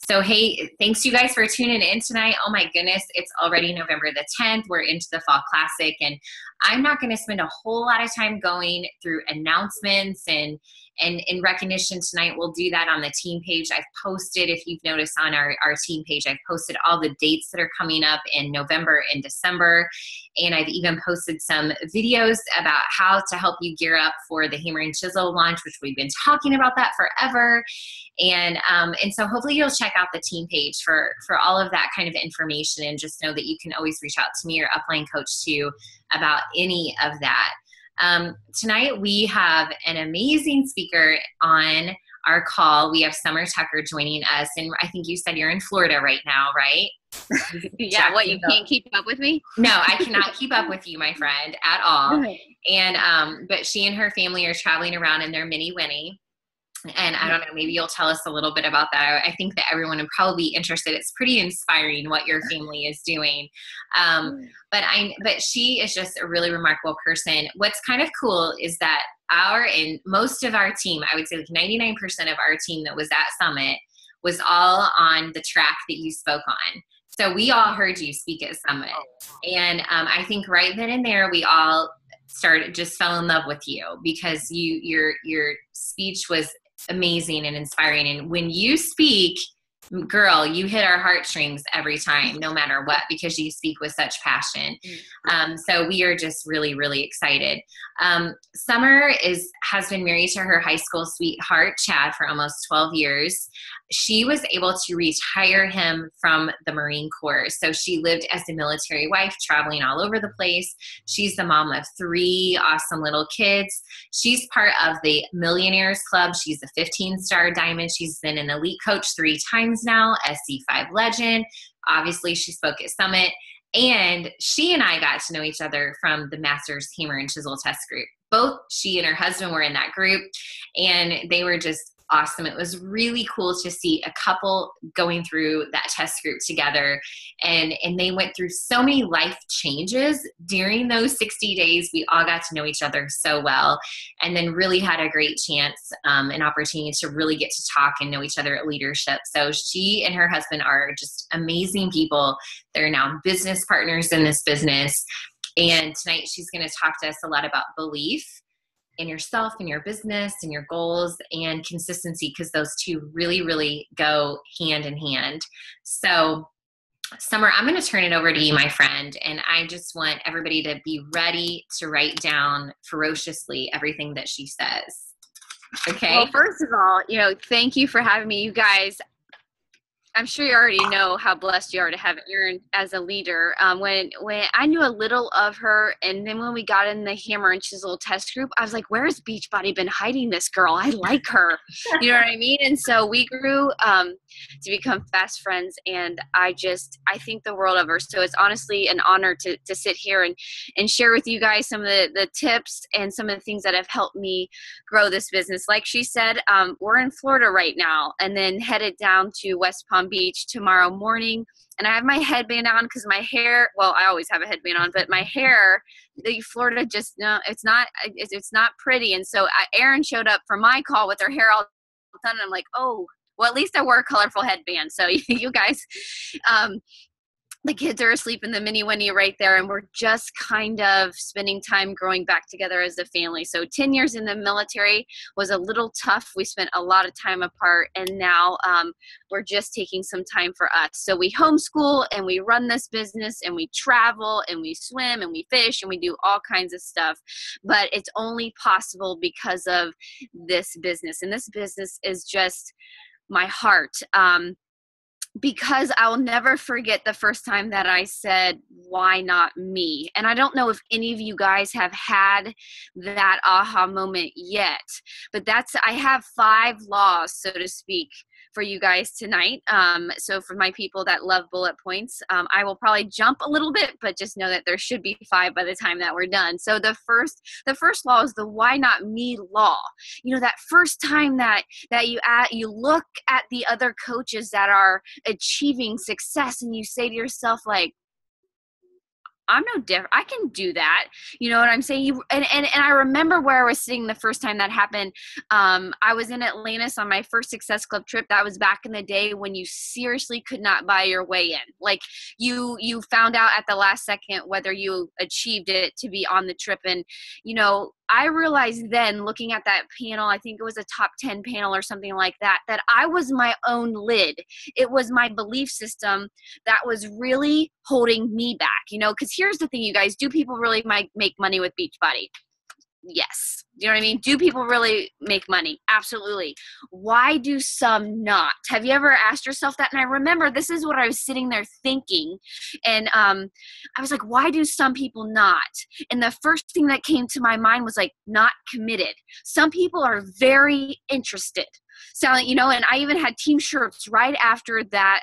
So, hey, thanks you guys for tuning in tonight. Oh my goodness, it's already November the 10th. We're into the Fall Classic, and I'm not going to spend a whole lot of time going through announcements and in recognition tonight. We'll do that on the team page. I've posted, if you've noticed on our team page, I've posted all the dates that are coming up in November and December. And I've even posted some videos about how to help you gear up for the Hammer and Chisel launch, which we've been talking about that forever. And so hopefully you'll check out the team page for all of that kind of information, and just know that you can always reach out to me or Upline Coach too about any of that. Tonight we have an amazing speaker on our call. We have Sommer Tucker joining us, and I think you said you're in Florida right now, right? Yeah, what, you can't keep up with me? No, I cannot keep up with you, my friend, at all. And but she and her family are traveling around in their mini Winnie. And I don't know, maybe you'll tell us a little bit about that. I think that everyone would probably be interested. It's pretty inspiring what your family is doing. But she is just a really remarkable person. What's kind of cool is that most of our team, I would say like 99% of our team that was at Summit was all on the track that you spoke on. So we all heard you speak at Summit. And I think right then and there, we all just fell in love with you, because your speech was amazing and inspiring. And when you speak, girl, you hit our heartstrings every time, no matter what, because you speak with such passion. So we are just really, really excited. Sommer has been married to her high school sweetheart, Chad, for almost 12 years. She was able to retire him from the Marine Corps. So she lived as a military wife, traveling all over the place. She's the mom of 3 awesome little kids. She's part of the Millionaires Club. She's a 15-star diamond. She's been an elite coach 3 times now, SC5 legend. Obviously, she spoke at Summit. And she and I got to know each other from the Masters Hammer and Chisel test group. Both she and her husband were in that group, and they were just awesome. It was really cool to see a couple going through that test group together, and they went through so many life changes during those 60 days. We all got to know each other so well, and then really had a great chance, an opportunity to really get to talk and know each other at leadership. So she and her husband are just amazing people. They're now business partners in this business. And tonight she's going to talk to us a lot about belief in yourself and your business and your goals, and consistency, because those two really, really go hand in hand. So Sommer, I'm going to turn it over to you, my friend, and I just want everybody to be ready to write down ferociously everything that she says. Okay? Well, first of all, thank you for having me. You guys, I'm sure you already know how blessed you are to have Erin as a leader. When I knew a little of her, and then when we got in the Hammer and Chisel test group, I was like, where has Beachbody been hiding this girl? I like her. You know what I mean? And so we grew to become fast friends, and I think the world of her. So it's honestly an honor to sit here and share with you guys some of the tips and some of the things that have helped me grow this business. Like she said, we're in Florida right now, and then headed down to West Palm Beach tomorrow morning. And I have my headband on because my hair, well, I always have a headband on, but my hair, the Florida just, no, it's not pretty. And so Erin showed up for my call with her hair all done. And I'm like, oh, well, at least I wore a colorful headband. So you guys, the kids are asleep in the mini Winnie right there, and we're just kind of spending time growing back together as a family. So 10 years in the military was a little tough. We spent a lot of time apart, and now we're just taking some time for us. So we homeschool, and we run this business, and we travel, and we swim, and we fish, and we do all kinds of stuff. But it's only possible because of this business, and this business is just my heart. Because I'll never forget the first time that I said, why not me? And I don't know if any of you guys have had that aha moment yet, but I have 5 laws, so to speak, for you guys tonight. So for my people that love bullet points, I will probably jump a little bit, but just know that there should be 5 by the time that we're done. So the first law is the why not me law. That first time that you look at the other coaches that are achieving success, and you say to yourself, like, I'm no different. I can do that. You know what I'm saying? And I remember where I was sitting the first time that happened. I was in Atlantis on my first Success Club trip. That was back in the day when you seriously could not buy your way in. Like you found out at the last second whether you achieved it to be on the trip. And, you know, I realized then looking at that panel, I think it was a top 10 panel or something like that, that I was my own lid. It was my belief system that was really holding me back, you know, because here's the thing, you guys, do people really make money with Beachbody? Yes. You know what I mean? Do people really make money? Absolutely. Why do some not? Have you ever asked yourself that? And I remember this is what I was sitting there thinking. And I was like, why do some people not? And the first thing that came to my mind was like, not committed. Some people are very interested. So, you know, and I even had team shirts right after that,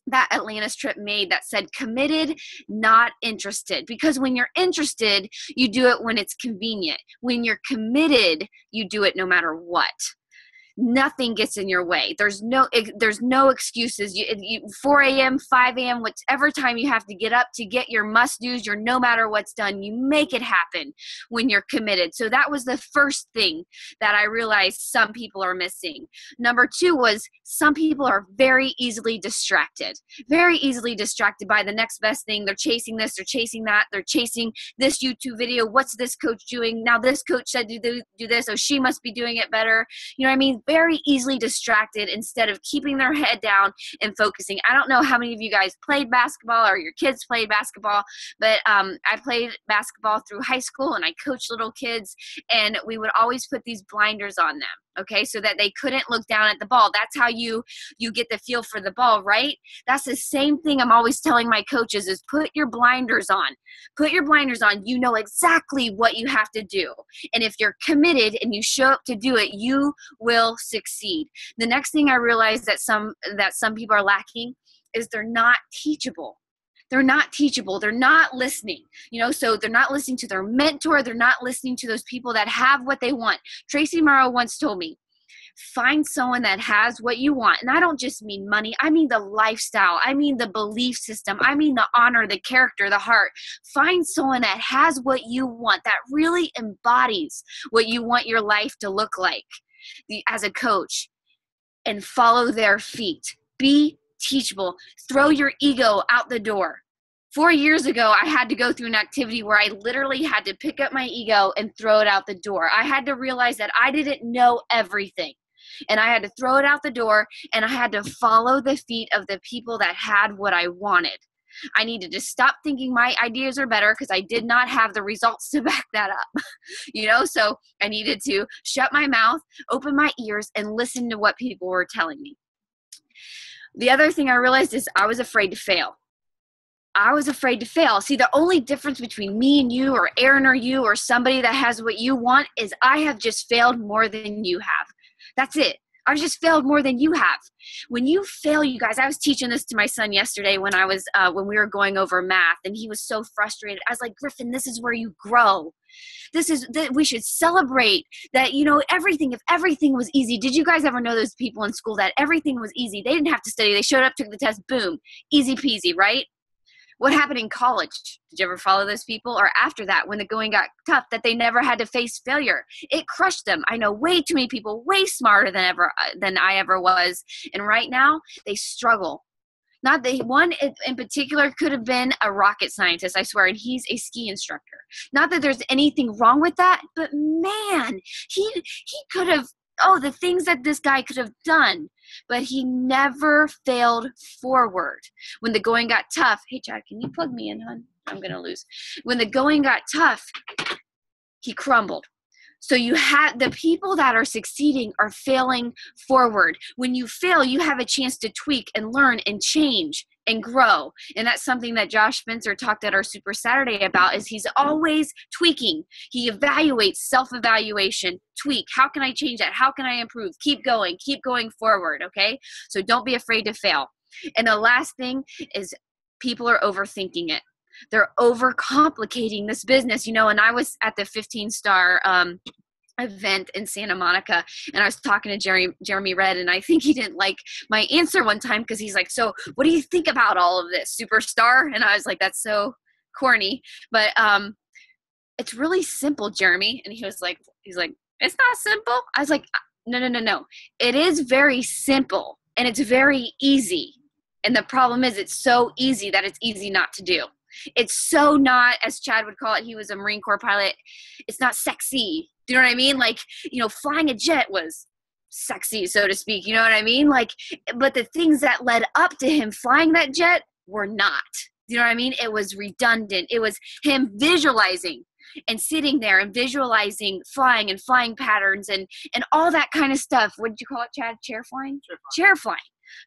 that Atlantis trip made that said committed, not interested. Because when you're interested, you do it when it's convenient. When you're committed, you do it no matter what. Nothing gets in your way. There's no excuses. 4 a.m., 5 a.m., whatever time you have to get up to get your must-dos, your no matter what's done, you make it happen when you're committed. So that was the first thing that I realized some people are missing. Number 2 was some people are very easily distracted by the next best thing. They're chasing this, they're chasing that, they're chasing this YouTube video. What's this coach doing? Now this coach said do this, so she must be doing it better. You know what I mean? Very easily distracted instead of keeping their head down and focusing. I don't know how many of you guys played basketball or your kids played basketball, but I played basketball through high school and I coached little kids, and we would always put these blinders on them. Okay, so that they couldn't look down at the ball. That's how you get the feel for the ball, right? That's the same thing I'm always telling my coaches is put your blinders on. Put your blinders on. You know exactly what you have to do. And if you're committed and you show up to do it, you will succeed. The next thing I realized that some people are lacking is they're not teachable. They're not teachable. They're not listening, you know, so they're not listening to their mentor. They're not listening to those people that have what they want. Tracy Morrow once told me, find someone that has what you want. And I don't just mean money. I mean the lifestyle. I mean the belief system. I mean the honor, the character, the heart. Find someone that has what you want, that really embodies what you want your life to look like as a coach, and follow their feet. Be teachable. Throw your ego out the door. 4 years ago, I had to go through an activity where I literally had to pick up my ego and throw it out the door. I had to realize that I didn't know everything. And I had to throw it out the door, and I had to follow the feet of the people that had what I wanted. I needed to stop thinking my ideas are better because I did not have the results to back that up. You know, so I needed to shut my mouth, open my ears, and listen to what people were telling me. The other thing I realized is I was afraid to fail. I was afraid to fail. See, the only difference between me and you or Aaron or you or somebody that has what you want is I have just failed more than you have. That's it. I've just failed more than you have. When you fail, you guys, I was teaching this to my son yesterday when we were going over math, and he was so frustrated. I was like, Griffin, this is where you grow. We should celebrate that, you know, if everything was easy. Did you guys ever know those people in school that everything was easy? They didn't have to study. They showed up, took the test, boom, easy peasy, right? What happened in college? Did you ever follow those people? Or after that, when the going got tough, that they never had to face failure? It crushed them. I know way too many people, way smarter than I ever was. And right now, they struggle. Not the one in particular could have been a rocket scientist, I swear, and he's a ski instructor. Not that there's anything wrong with that, but man, he could have, the things that this guy could have done, but he never failed forward. When the going got tough, hey, Chad, can you plug me in, hon? I'm going to lose. When the going got tough, he crumbled. So you have the people that are succeeding are failing forward. When you fail, you have a chance to tweak and learn and change and grow. And that's something that Josh Spencer talked at our Super Saturday about, is he's always tweaking. He evaluates, self-evaluation, tweak. How can I change that? How can I improve? Keep going forward, okay? So don't be afraid to fail. And the last thing is people are overthinking it. They're overcomplicating this business, you know, and I was at the 15-star event in Santa Monica, and I was talking to Jeremy Red, and I think he didn't like my answer one time because he's like, so what do you think about all of this, superstar? And I was like, that's so corny, but it's really simple, Jeremy. And he's like, it's not simple. I was like, no. It is very simple and it's very easy. And the problem is it's so easy that it's easy not to do. It's so not, as Chad would call it, he was a Marine Corps pilot. It's not sexy. Do you know what I mean? Like, flying a jet was sexy, so to speak. You know what I mean? Like, but the things that led up to him flying that jet were not. Do you know what I mean? It was redundant. It was him visualizing and sitting there and visualizing flying and flying patterns and all that kind of stuff. What did you call it, Chad? Chair flying? Chair flying.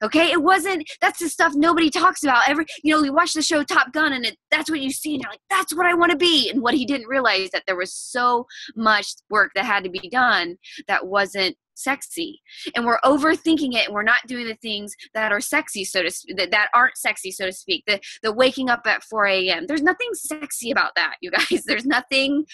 Okay, it wasn't, that's the stuff nobody talks about. We watch the show Top Gun and that's what you see and you're like, that's what I want to be. And what he didn't realize that there was so much work that had to be done that wasn't sexy. And we're overthinking it and we're not doing the things that are sexy, that aren't sexy, so to speak. The waking up at 4 a.m. There's nothing sexy about that, you guys. There's nothing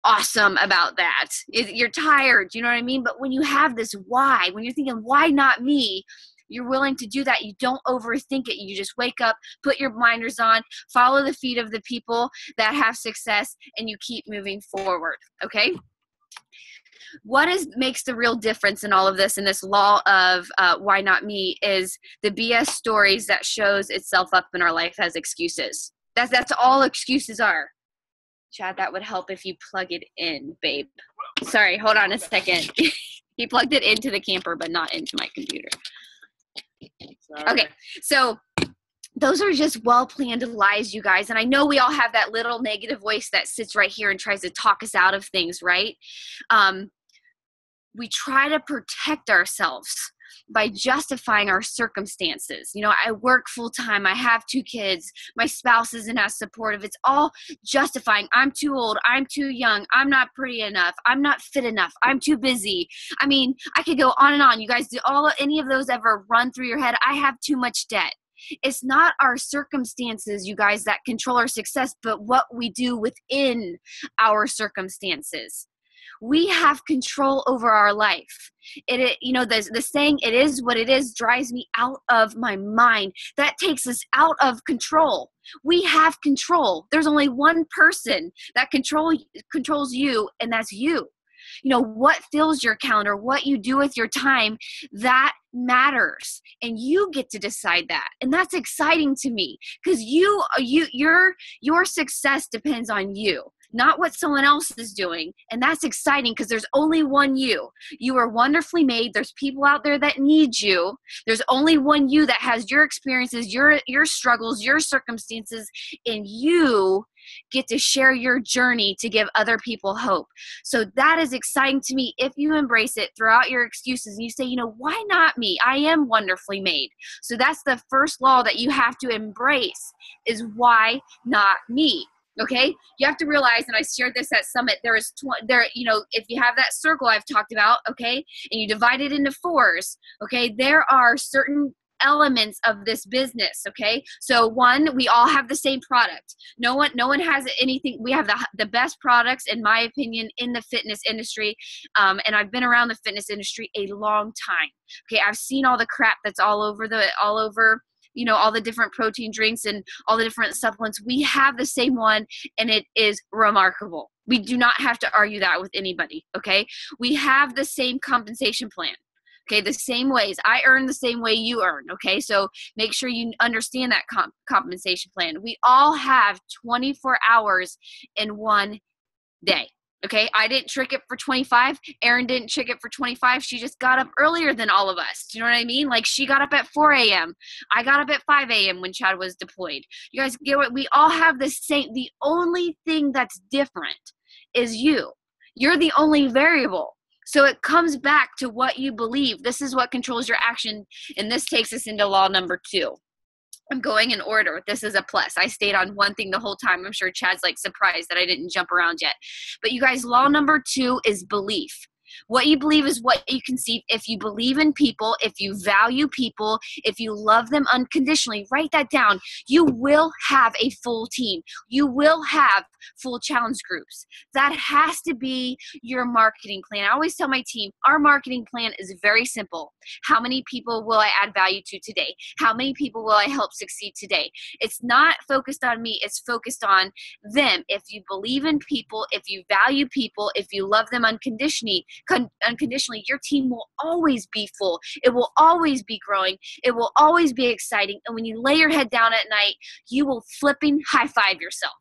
awesome about that. You're tired, you know what I mean? But when you have this why, when you're thinking, why not me? You're willing to do that. You don't overthink it. You just wake up, put your blinders on, follow the feet of the people that have success, and you keep moving forward, okay? What makes the real difference in all of this, in this law of why not me, is the BS stories that shows itself up in our life as excuses. That's all excuses are. Chad, that would help if you plug it in, babe. Sorry, hold on a second. He plugged it into the camper, but not into my computer. Sorry. Okay, so those are just well-planned lies, you guys. And I know we all have that little negative voice that sits right here and tries to talk us out of things, right? We try to protect ourselves by justifying our circumstances. I work full-time. I have 2 kids. My spouse isn't as supportive. It's all justifying. I'm too old. I'm too young. I'm not pretty enough. I'm not fit enough. I'm too busy. I mean, I could go on and on. You guys, do any of those ever run through your head? I have too much debt. It's not our circumstances, you guys, that control our success, but what we do within our circumstances. We have control over our life. The saying, it is what it is, drives me out of my mind. That takes us out of control. We have control. There's only one person that controls you, and that's you. What fills your calendar, what you do with your time, that matters. And you get to decide that. And that's exciting to me because your success depends on you, not what someone else is doing. And that's exciting because there's only one you. You are wonderfully made. There's people out there that need you. There's only one you that has your experiences, your struggles, your circumstances, and you get to share your journey to give other people hope. So that is exciting to me. If you embrace it throughout your excuses and you say, why not me? I am wonderfully made. So that's the first law that you have to embrace, is why not me? Okay, you have to realize, and I shared this at Summit, if you have that circle I've talked about, okay, and you divide it into 4s, okay, there are certain elements of this business, okay? So 1, we all have the same product. No one has anything. We have the best products, in my opinion, in the fitness industry, and I've been around the fitness industry a long time. Okay, I've seen all the crap that's all over all the different protein drinks and all the different supplements. We have the same one, and it is remarkable. We do not have to argue that with anybody, okay? We have the same compensation plan, okay? The same ways. I earn the same way you earn, okay? So make sure you understand that compensation plan. We all have 24 hours in one day. Okay, I didn't trick it for 25. Erin didn't trick it for 25. She just got up earlier than all of us. Do you know what I mean? Like, she got up at 4 a.m. I got up at 5 a.m. when Chad was deployed. You guys get what? We all have the same. The only thing that's different is you. You're the only variable. So it comes back to what you believe. This is what controls your action. And this takes us into law number 2. I'm going in order. This is a plus. I stayed on one thing the whole time. I'm sure Chad's like surprised that I didn't jump around yet. But you guys, law number 2 is belief. What you believe is what you conceive. If you believe in people, if you value people, if you love them unconditionally, write that down. You will have a full team. You will have full challenge groups. That has to be your marketing plan. I always tell my team, our marketing plan is very simple. How many people will I add value to today? How many people will I help succeed today? It's not focused on me. It's focused on them. If you believe in people, if you value people, if you love them unconditionally, your team will always be full. It will always be growing. It will always be exciting. And when you lay your head down at night, you will flipping high five yourself.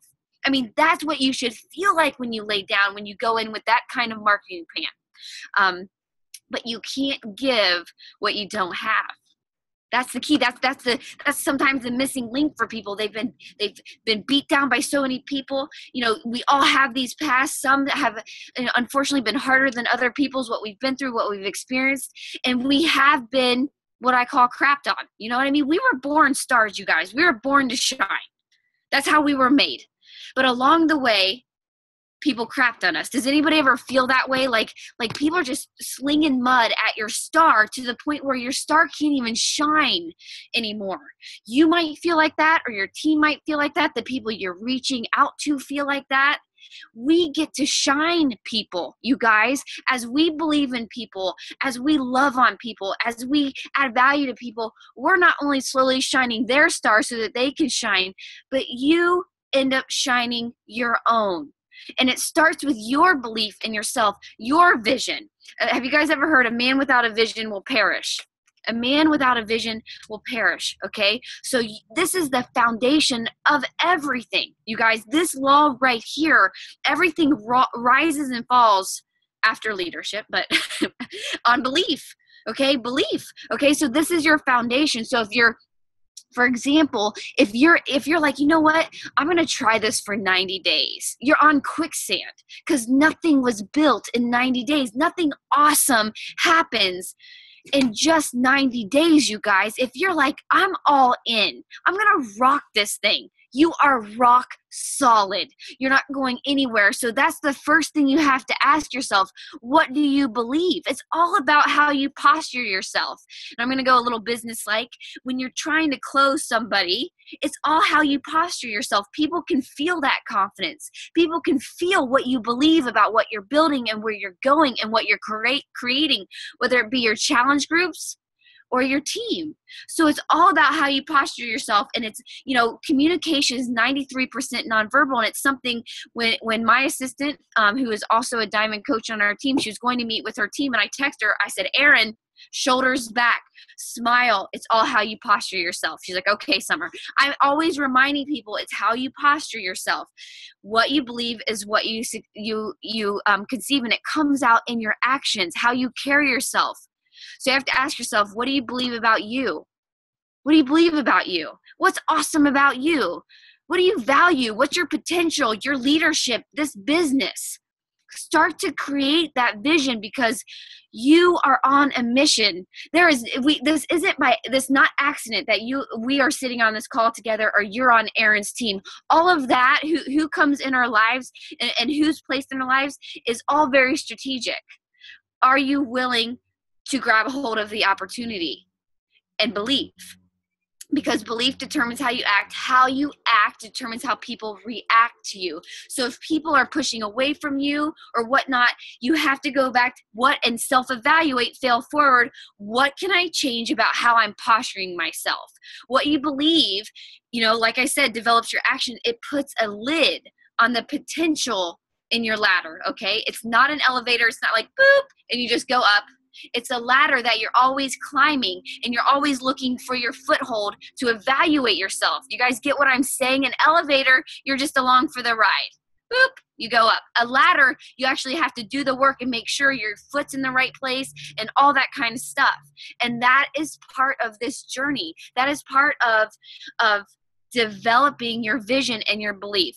I mean, that's what you should feel like when you lay down, when you go in with that kind of marketing plan. But you can't give what you don't have. That's the key. That's sometimes the missing link for people. They've been beat down by so many people. You know, we all have these pasts. Some have, unfortunately, been harder than other people's. What we've been through, what we've experienced, and we have been what I call crapped on. You know what I mean? We were born stars, you guys. We were born to shine. That's how we were made. But along the way, people crapped on us. Does anybody ever feel that way? Like people are just slinging mud at your star to the point where your star can't even shine anymore. You might feel like that, or your team might feel like that. The people you're reaching out to feel like that. We get to shine people, you guys, as we believe in people, as we love on people, as we add value to people. We're not only slowly shining their star so that they can shine, but you end up shining your own. And it starts with your belief in yourself, your vision. Have you guys ever heard a man without a vision will perish? A man without a vision will perish, okay? So this is the foundation of everything. You guys, this law right here, everything rises and falls after leadership, but on belief, okay? Belief, okay? So this is your foundation. So if you're, for example, if you're like, you know what, I'm going to try this for 90 days. You're on quicksand because nothing was built in 90 days. Nothing awesome happens in just 90 days, you guys. If you're like, I'm all in, I'm going to rock this thing. You are rock solid. You're not going anywhere. So that's the first thing you have to ask yourself. What do you believe? It's all about how you posture yourself. And I'm going to go a little business-like. When you're trying to close somebody, it's all how you posture yourself. People can feel that confidence. People can feel what you believe about what you're building and where you're going and what you're creating, whether it be your challenge groups or your team. So it's all about how you posture yourself. And it's, communication is 93% nonverbal. And it's something when my assistant, who is also a diamond coach on our team, she was going to meet with her team. And I texted her, I said, Erin, shoulders back, smile. It's all how you posture yourself. She's like, okay, Summer. I'm always reminding people it's how you posture yourself. What you believe is what you conceive, and it comes out in your actions, how you carry yourself. So you have to ask yourself, what do you believe about you? What do you believe about you? What's awesome about you? What do you value? What's your potential, your leadership, this business? Start to create that vision because you are on a mission. This isn't not accident that we are sitting on this call together or you're on Erin's team. All of that, who comes in our lives and who's placed in our lives is all very strategic. Are you willing to grab a hold of the opportunity and believe? Because belief determines how you act. How you act determines how people react to you. So if people are pushing away from you or whatnot, you have to go back and self-evaluate, fail forward. What can I change about how I'm posturing myself? What you believe, like I said, develops your action. It puts a lid on the potential in your ladder, okay? It's not an elevator. It's not like boop, and you just go up. It's a ladder that you're always climbing, and you're always looking for your foothold to evaluate yourself. You guys get what I'm saying? An elevator, you're just along for the ride. Boop, you go up. A ladder, you actually have to do the work and make sure your foot's in the right place and all that kind of stuff. And that is part of this journey. That is part of developing your vision and your belief.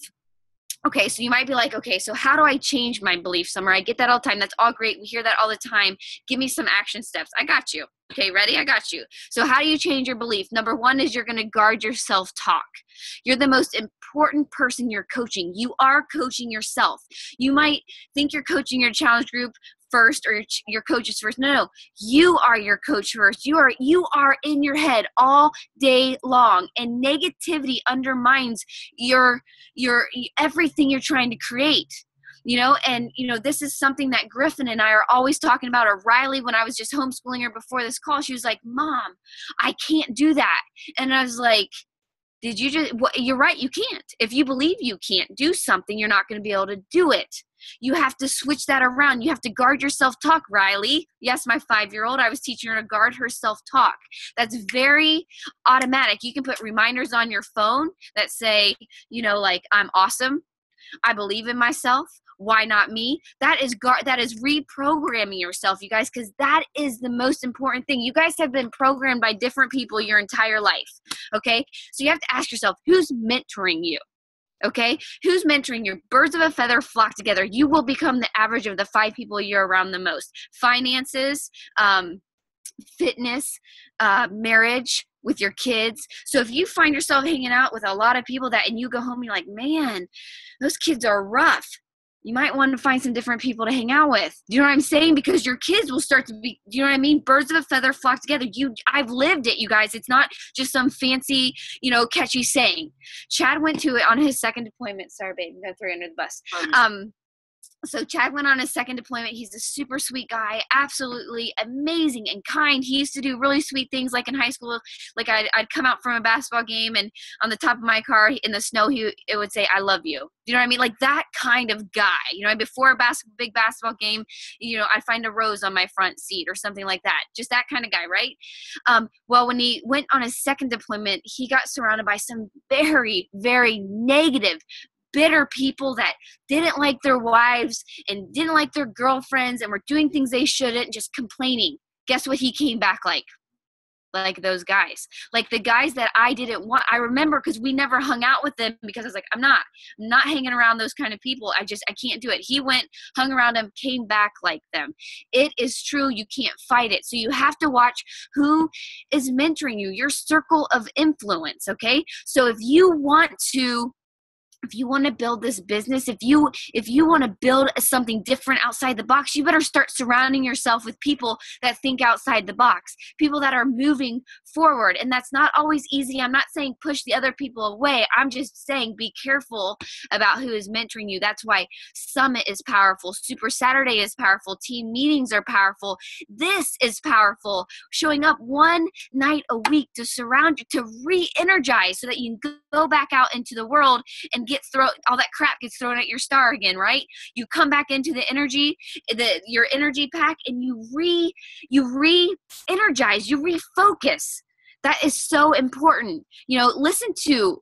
Okay, so you might be like, okay, so how do I change my belief, Summer? I get that all the time. That's all great. We hear that all the time. Give me some action steps. I got you. Okay, ready? I got you. So how do you change your belief? Number one is you're going to guard your self-talk. You're the most important person you're coaching. You are coaching yourself. You might think you're coaching your challenge group first or your coach is first. No, you are your coach first. You are in your head all day long, and negativity undermines your everything you're trying to create. And this is something that Griffin and I are always talking about, or Riley, when I was just homeschooling her before this call, she was like, Mom, I can't do that. And I was like, you're right, you can't. If you believe you can't do something, you're not going to be able to do it. You have to switch that around. You have to guard your self-talk, Riley. Yes, my 5-year-old, I was teaching her to guard her self-talk. That's very automatic. You can put reminders on your phone that say, like, I'm awesome. I believe in myself. Why not me? That is reprogramming yourself, you guys, because that is the most important thing. You guys have been programmed by different people your entire life, okay? So you have to ask yourself, who's mentoring you? Okay, who's mentoring you? Birds of a feather flock together. You will become the average of the 5 people you're around the most. Finances, fitness, marriage, with your kids. So if you find yourself hanging out with a lot of people and you go home and you're like, man, those kids are rough, you might want to find some different people to hang out with. Do you know what I'm saying? Because your kids will start to be, do you know what I mean? Birds of a feather flock together. I've lived it, you guys. It's not just some fancy, catchy saying. Chad went to it on his second deployment. Sorry, babe, I'm going to throw you under the bus. So Chad went on his second deployment. He's a super sweet guy, absolutely amazing and kind. He used to do really sweet things, like in high school. Like I'd come out from a basketball game, and on the top of my car in the snow, it would say, "I love you." Do you know what I mean? Like that kind of guy. Before a big basketball game, I'd find a rose on my front seat or something like that. Just that kind of guy, right? Well, when he went on his second deployment, he got surrounded by some very, very negative, bitter people that didn't like their wives and didn't like their girlfriends and were doing things they shouldn't and just complaining. Guess what he came back like? Like those guys. Like the guys that I didn't want. I remember because we never hung out with them because I was like, I'm not hanging around those kind of people. I can't do it. He went, hung around them, came back like them. It is true. You can't fight it. So you have to watch who is mentoring you, your circle of influence, okay? So if you want to build this business, if you want to build something different outside the box, you better start surrounding yourself with people that think outside the box, people that are moving forward. And that's not always easy. I'm not saying push the other people away. I'm just saying be careful about who is mentoring you. That's why Summit is powerful. Super Saturday is powerful. Team meetings are powerful. This is powerful. Showing up one night a week to surround you, to re-energize so that you can go back out into the world and all that crap gets thrown at your star again, right? You come back into the energy, your energy pack, and you re-energize, you refocus. That is so important. Listen to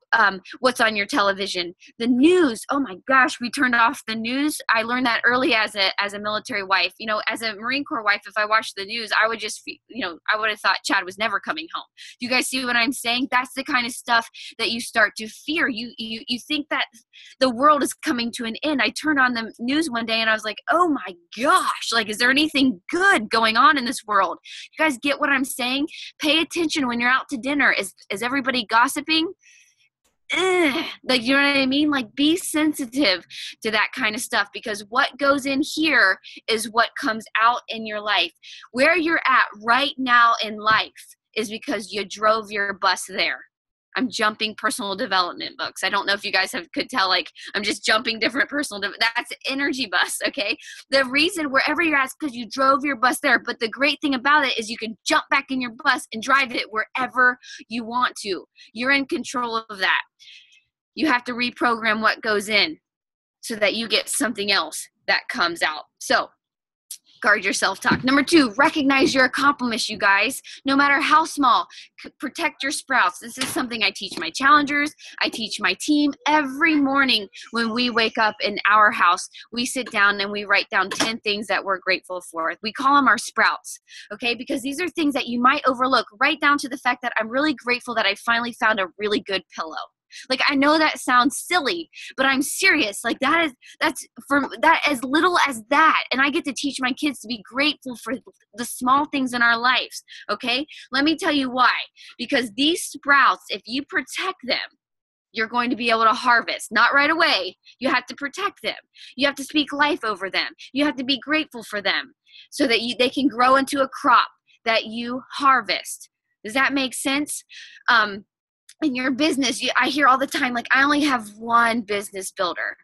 what's on your television. The news, oh my gosh, we turned off the news. I learned that early as a military wife. As a Marine Corps wife, if I watched the news, I would just, I would have thought Chad was never coming home. Do you guys see what I'm saying? That's the kind of stuff that you start to fear. You think that the world is coming to an end. I turned on the news one day and I was like, oh my gosh, like, is there anything good going on in this world? You guys get what I'm saying? Pay attention when you're out to dinner. Is everybody gossiping? Like, you know what I mean? Like, be sensitive to that kind of stuff, because what goes in here is what comes out in your life. Where you're at right now in life is because you drove your bus there. I'm jumping personal development books. I don't know if you guys could tell, like, I'm just jumping different that's energy bus, okay? The reason wherever you're at is because you drove your bus there. But the great thing about it is you can jump back in your bus and drive it wherever you want to. You're in control of that. You have to reprogram what goes in so that you get something else that comes out. So guard your self-talk. Number 2, recognize your accomplishments, you guys. No matter how small, protect your sprouts. This is something I teach my challengers. I teach my team every morning when we wake up in our house. We sit down and we write down 10 things that we're grateful for. We call them our sprouts, okay? Because these are things that you might overlook, right down to the fact that I'm really grateful that I finally found a really good pillow. Like, I know that sounds silly, but I'm serious. Like, that's for that, as little as that. And I get to teach my kids to be grateful for the small things in our lives. Okay. Let me tell you why. Because these sprouts, if you protect them, you're going to be able to harvest. Not right away. You have to protect them. You have to speak life over them. You have to be grateful for them so that they can grow into a crop that you harvest. Does that make sense? In your business, I hear all the time, like, I only have one business builder.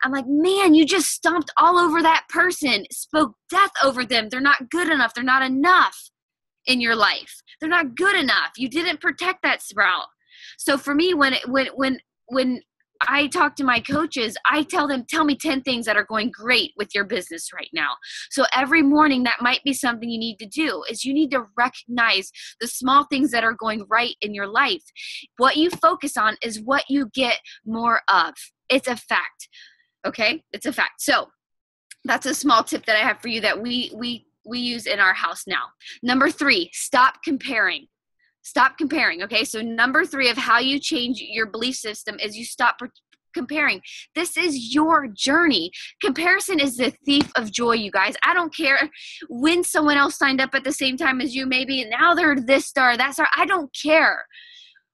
I'm like, man, you just stomped all over that person, spoke death over them. They're not good enough. They're not enough in your life. They're not good enough. You didn't protect that sprout. So for me, when I talk to my coaches, I tell them, tell me 10 things that are going great with your business right now. So every morning, that might be something you need to do, is you need to recognize the small things that are going right in your life. What you focus on is what you get more of. It's a fact. Okay? It's a fact. So that's a small tip that I have for you that we use in our house now. Number 3, stop comparing. Stop comparing, okay? So number 3 of how you change your belief system is you stop comparing. This is your journey. Comparison is the thief of joy, you guys. I don't care when someone else signed up at the same time as you, maybe now they're this star, that star. I don't care.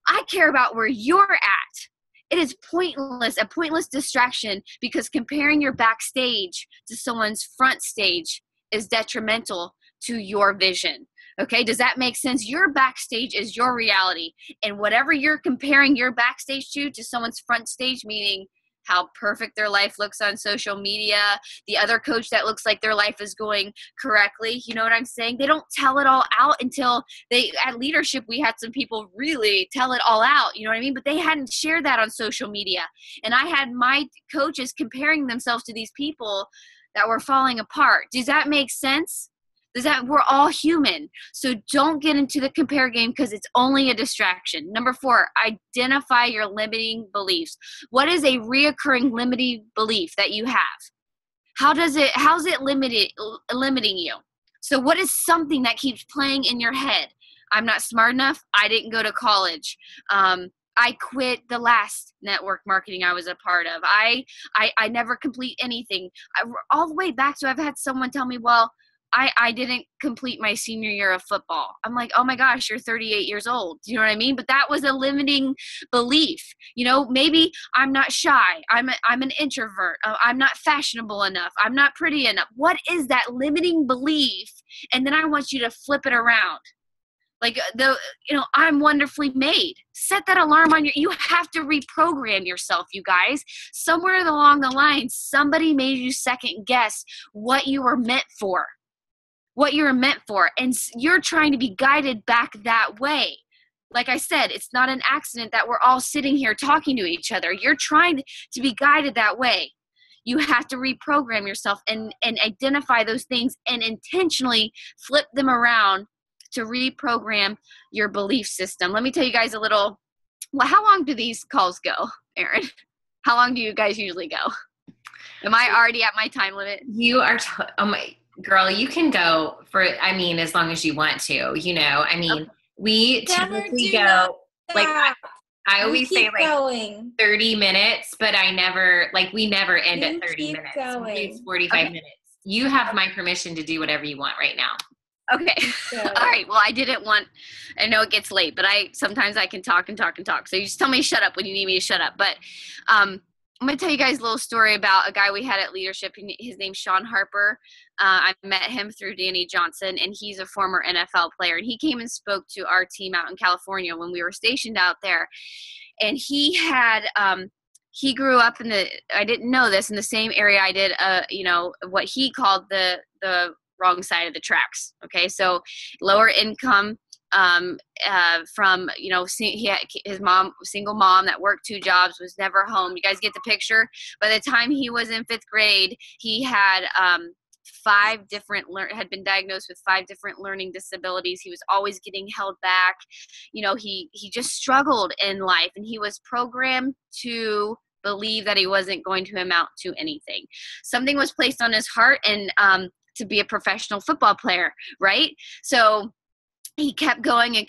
I care about where you're at. It is pointless, a pointless distraction, because comparing your backstage to someone's front stage is detrimental to your vision. Okay, does that make sense? Your backstage is your reality. And whatever you're comparing your backstage to someone's front stage, meaning how perfect their life looks on social media, the other coach that looks like their life is going correctly, you know what I'm saying? They don't tell it all out until at leadership, we had some people really tell it all out, you know what I mean? But they hadn't shared that on social media. And I had my coaches comparing themselves to these people that were falling apart. Does that make sense? We're all human. So don't get into the compare game, because it's only a distraction. Number 4, identify your limiting beliefs. What is a reoccurring limiting belief that you have? How's it limiting you? So what is something that keeps playing in your head? I'm not smart enough. I didn't go to college. I quit the last network marketing I was a part of. I never complete anything. All the way back to, I've had someone tell me, well, I didn't complete my senior year of football. I'm like, oh my gosh, you're 38 years old. Do you know what I mean? But that was a limiting belief. You know, maybe I'm not shy. I'm an introvert. I'm not fashionable enough. I'm not pretty enough. What is that limiting belief? And then I want you to flip it around. Like, I'm wonderfully made. Set that alarm on you have to reprogram yourself, you guys. Somewhere along the line, somebody made you second guess what you were meant for. And you're trying to be guided back that way. Like I said, it's not an accident that we're all sitting here talking to each other. You're trying to be guided that way. You have to reprogram yourself and identify those things and intentionally flip them around to reprogram your belief system. Let me tell you guys how long do these calls go, Erin? How long do you guys usually go? Am I already at my time limit? You are, oh my girl, you can go for, as long as you want to, okay. We typically go, like, I always say like going. 30 minutes, but we never end at 30 minutes. It's 45 minutes. You have my permission to do whatever you want right now. Okay. All right. Well, I know it gets late, but sometimes I can talk and talk and talk. So you just tell me to shut up when you need me to shut up. But I'm going to tell you guys a little story about a guy we had at leadership. His name's Sean Harper. I met him through Danny Johnson, and he's a former NFL player. And he came and spoke to our team out in California when we were stationed out there. And he had, he grew up I didn't know this, in the same area I did, what he called the wrong side of the tracks. Okay. So lower income, from, he had his mom, single mom that worked 2 jobs, was never home. You guys get the picture? By the time he was in 5th grade, he had, had been diagnosed with 5 different learning disabilities. He was always getting held back. He just struggled in life, and he was programmed to believe that he wasn't going to amount to anything. Something was placed on his heart, and, to be a professional football player, right? So he kept going, and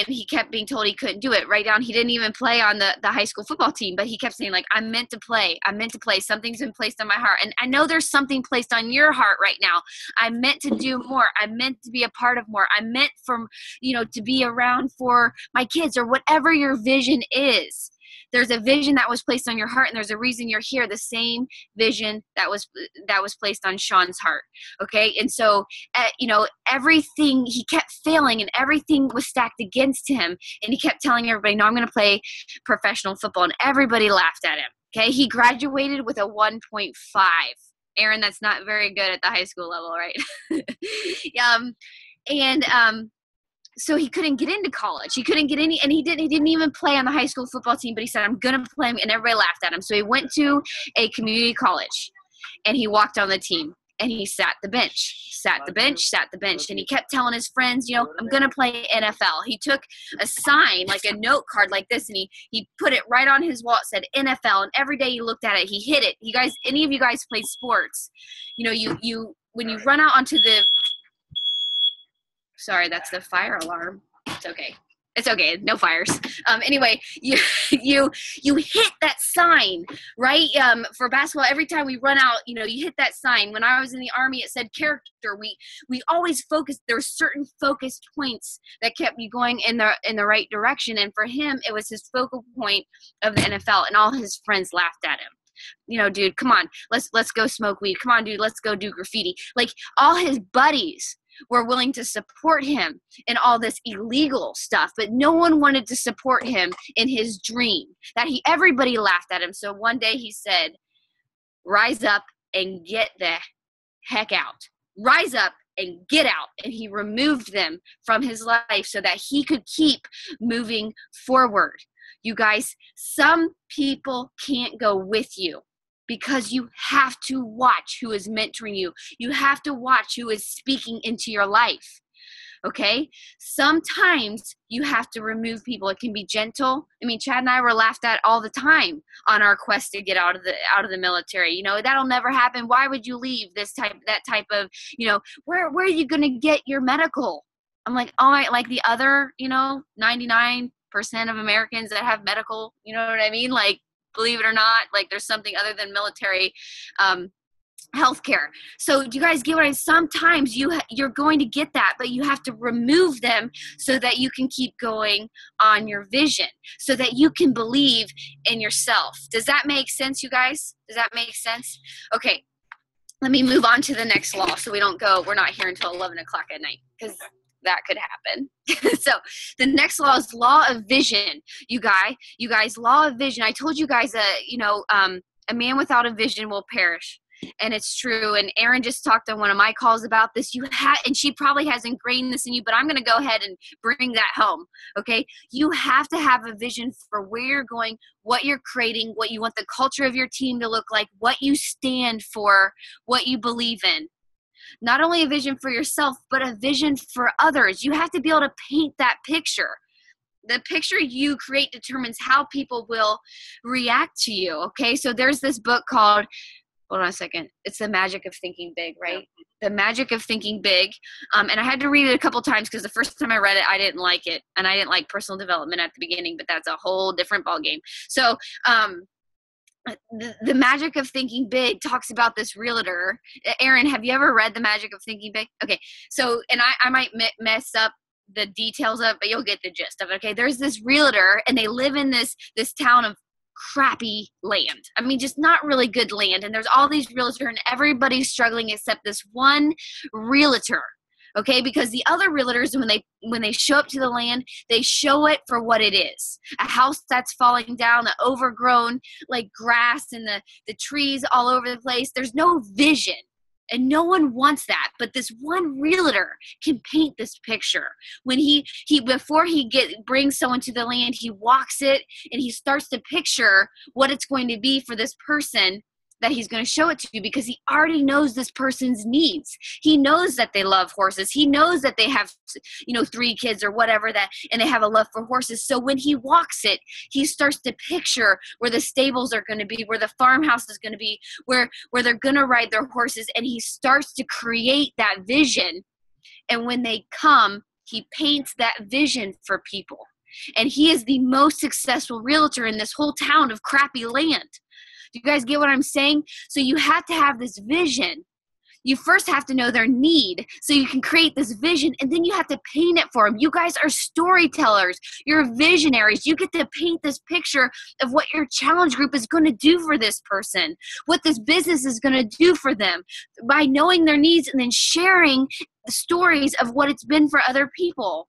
he kept being told he couldn't do it. Right down, he didn't even play on the high school football team, but he kept saying, like, I'm meant to play. Something's been placed on my heart. And I know there's something placed on your heart right now. I'm meant to do more. I'm meant to be a part of more. I'm meant to be around for my kids, or whatever your vision is. there's a vision that was placed on your heart, and there's a reason you're here. The same vision that was placed on Sean's heart. Okay. And so, everything, he kept failing and everything was stacked against him. And he kept telling everybody, no, I'm going to play professional football. And everybody laughed at him. Okay. He graduated with a 1.5. Aaron, that's not very good at the high school level, right? So he couldn't get into college. He couldn't get any, and he didn't even play on the high school football team, but he said, I'm going to play, and everybody laughed at him. So he went to a community college, and he walked on the team, and he sat the bench, and he kept telling his friends, I'm going to play NFL. He took a sign, like a note card like this, and he put it right on his wall. It said NFL, and every day he looked at it. He hit it. You guys, any of you guys play sports, when you run out onto the, sorry, that's the fire alarm. It's okay. No fires. Anyway, you hit that sign, right? For basketball, every time we run out, you hit that sign. When I was in the Army, it said character. We always focused. There were certain focused points that kept you going in the right direction. And for him, it was his focal point of the NFL, and all his friends laughed at him. Dude, come on, let's go smoke weed. Come on, dude, let's go do graffiti. Like, all his buddies were willing to support him in all this illegal stuff, but no one wanted to support him in his dream. Everybody laughed at him. So one day he said, rise up and get the heck out. Rise up and get out. And he removed them from his life so that he could keep moving forward. You guys, some people can't go with you, because you have to watch who is mentoring you. You have to watch who is speaking into your life. Okay? Sometimes you have to remove people. It can be gentle. I mean, Chad and I were laughed at all the time on our quest to get out of the military. That'll never happen. Why would you leave that type of, where are you going to get your medical? I'm like, all right, like the other, 99% of Americans that have medical, you know what I mean? Like, believe it or not, like, there's something other than military healthcare. So do you guys get what I mean? Sometimes you're going to get that, but you have to remove them so that you can keep going on your vision, so that you can believe in yourself. Does that make sense, you guys? Does that make sense? Okay, let me move on to the next law so we're not here until 11 o'clock at night, because that could happen. So the next law is law of vision. You guys, law of vision. I told you guys, a man without a vision will perish. And it's true. And Erin just talked on one of my calls about this. And she probably has ingrained this in you, but I'm going to go ahead and bring that home. Okay. You have to have a vision for where you're going, what you're creating, what you want the culture of your team to look like, what you stand for, what you believe in. Not only a vision for yourself, but a vision for others. You have to be able to paint that picture. The picture you create determines how people will react to you, okay? So there's this book called, hold on a second, it's The Magic of Thinking Big, right? The Magic of Thinking Big. And I had to read it a couple times because the first time I read it, I didn't like it. And I didn't like personal development at the beginning, but that's a whole different ballgame. So the Magic of Thinking Big talks about this realtor. Erin, have you ever read The Magic of Thinking Big? Okay. So, and I might mess up the details of it, but you'll get the gist of it. Okay. There's this realtor, and they live in this town of crappy land. I mean, just not really good land. And there's all these realtors, and everybody's struggling except this one realtor. Okay, because the other realtors, when they show up to the land, they show it for what it is. A house that's falling down, the overgrown like grass and the trees all over the place. There's no vision. And no one wants that, but this one realtor can paint this picture. When he before he brings someone to the land, he walks it and he starts to picture what it's going to be for this person that he's going to show it to, because he already knows this person's needs. He knows that they love horses. He knows that they have, 3 kids or whatever and they have a love for horses. So when he walks it, he starts to picture where the stables are going to be, where the farmhouse is going to be, where they're going to ride their horses. And he starts to create that vision. And when they come, he paints that vision for people. And he is the most successful realtor in this whole town of crappy land. Do you guys get what I'm saying? So you have to have this vision. you first have to know their need so you can create this vision, and then you have to paint it for them. You guys are storytellers. You're visionaries. You get to paint this picture of what your challenge group is going to do for this person, what this business is going to do for them by knowing their needs and then sharing the stories of what it's been for other people.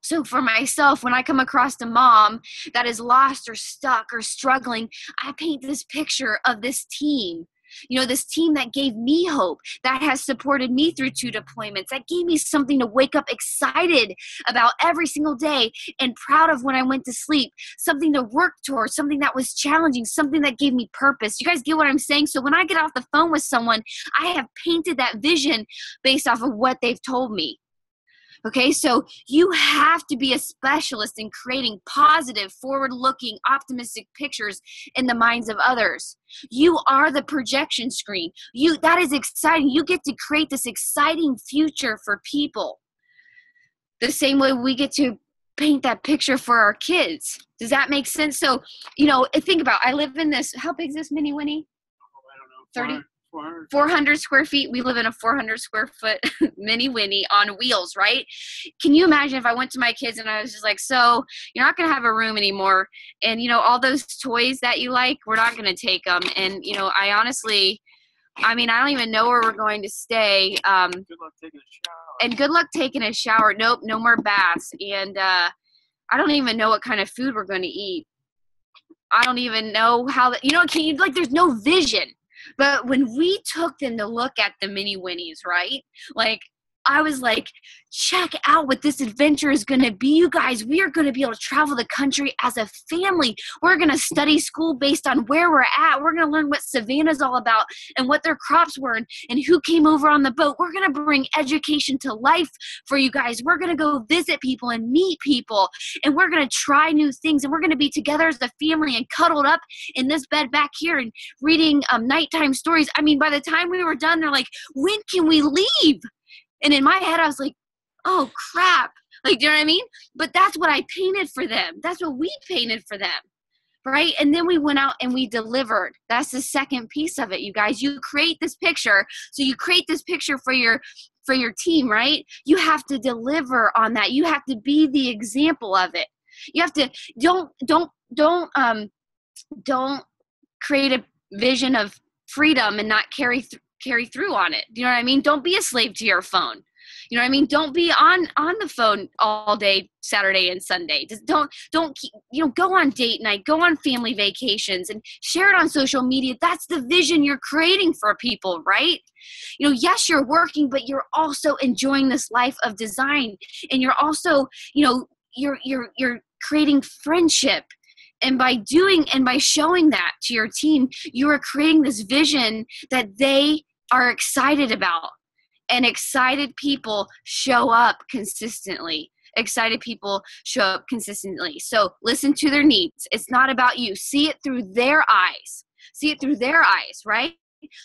So for myself, when I come across a mom that is lost or stuck or struggling, I paint this picture of this team. This team that gave me hope, that has supported me through 2 deployments, that gave me something to wake up excited about every single day and proud of when I went to sleep, something to work towards, something that was challenging, something that gave me purpose. You guys get what I'm saying? So when I get off the phone with someone, I have painted that vision based off of what they've told me. Okay, so you have to be a specialist in creating positive, forward-looking, optimistic pictures in the minds of others. You are the projection screen. That is exciting. You get to create this exciting future for people. The same way we get to paint that picture for our kids. Does that make sense? So, think about, I live in this, how big is this mini Winnie? I don't know. 30? 400 square feet. We live in a 400 square foot mini Winnie on wheels, right? Can you imagine if I went to my kids and I was just like, so you're not going to have a room anymore. And, all those toys that you like, we're not going to take them. And, I honestly, I don't even know where we're going to stay. Good luck taking a shower. And good luck taking a shower. Nope, no more baths. And I don't even know what kind of food we're going to eat. I don't even know how that, there's no vision. But when we took them to look at the mini Winnies, right? I was like, check out what this adventure is going to be, you guys. We are going to be able to travel the country as a family. We're going to study school based on where we're at. We're going to learn what Savannah's all about and what their crops were and who came over on the boat. We're going to bring education to life for you guys. We're going to go visit people and meet people, and we're going to try new things, and we're going to be together as a family and cuddled up in this bed back here and reading nighttime stories. By the time we were done, they're like, when can we leave? And in my head, I was like, oh, crap. Do you know what I mean? But that's what I painted for them. That's what we painted for them, right? And then we went out and we delivered. That's the second piece of it, you guys. You create this picture. So you create this picture for your team, right? You have to deliver on that. You have to be the example of it. You have to, don't create a vision of freedom and not carry through on it. Do you know what I mean? Don't be a slave to your phone. You know what I mean? Don't be on the phone all day, Saturday and Sunday. Just don't keep, go on date night, go on family vacations and share it on social media. That's the vision you're creating for people, right? Yes, you're working, but you're also enjoying this life of design. And you're also, you're creating friendship. And by showing that to your team, you are creating this vision that they are excited about. And excited people show up consistently. So listen to their needs. It's not about you. See it through their eyes. Right?